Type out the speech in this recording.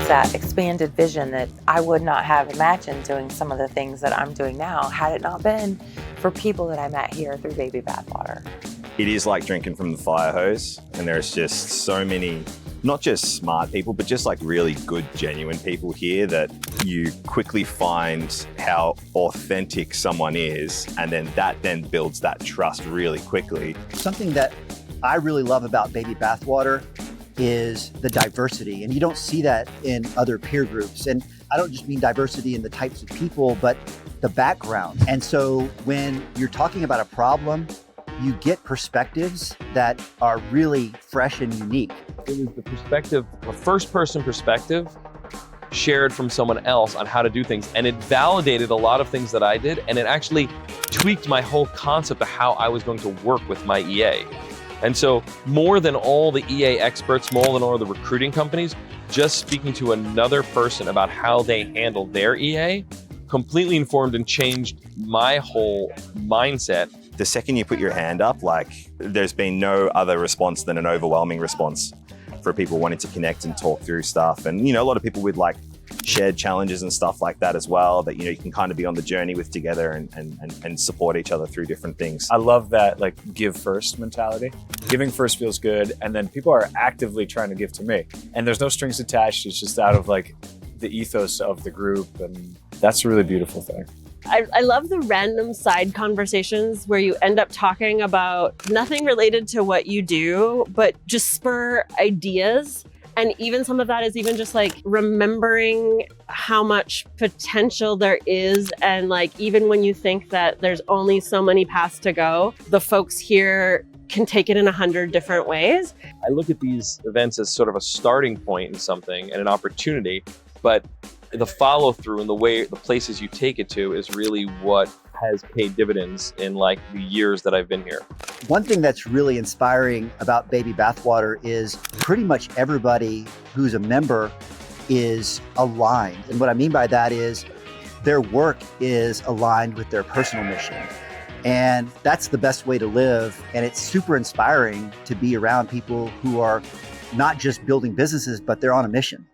that expanded vision that I would not have imagined doing some of the things that I'm doing now had it not been for people that I met here through Baby Bathwater. It is like drinking from the fire hose, and there's just so many, not just smart people, but just like really good, genuine people here that you quickly find how authentic someone is, and then that builds that trust really quickly. Something that I really love about Baby Bathwater is the diversity, and you don't see that in other peer groups. And I don't just mean diversity in the types of people, but the background. And so when you're talking about a problem, you get perspectives that are really fresh and unique. It was the perspective, a first-person perspective shared from someone else on how to do things. And it validated a lot of things that I did, and it actually tweaked my whole concept of how I was going to work with my EA. And so more than all the EA experts, more than all the recruiting companies, just speaking to another person about how they handle their EA completely informed and changed my whole mindset. The second you put your hand up, like there's been no other response than an overwhelming response for people wanting to connect and talk through stuff. And, you know, a lot of people with like shared challenges and stuff like that as well, that, you know, you can kind of be on the journey with together and support each other through different things. I love that like give first mentality. Giving first feels good. And then people are actively trying to give to me. And there's no strings attached. It's just out of like the ethos of the group. And that's a really beautiful thing. I love the random side conversations where you end up talking about nothing related to what you do, but just spur ideas. And even some of that is even just like remembering how much potential there is. And like, even when you think that there's only so many paths to go, the folks here can take it in 100 different ways. I look at these events as sort of a starting point in something and an opportunity, but the follow through and the places you take it to is really what has paid dividends in like the years that I've been here. One thing that's really inspiring about Baby Bathwater is pretty much everybody who's a member is aligned. And what I mean by that is their work is aligned with their personal mission. And that's the best way to live. And it's super inspiring to be around people who are not just building businesses, but they're on a mission.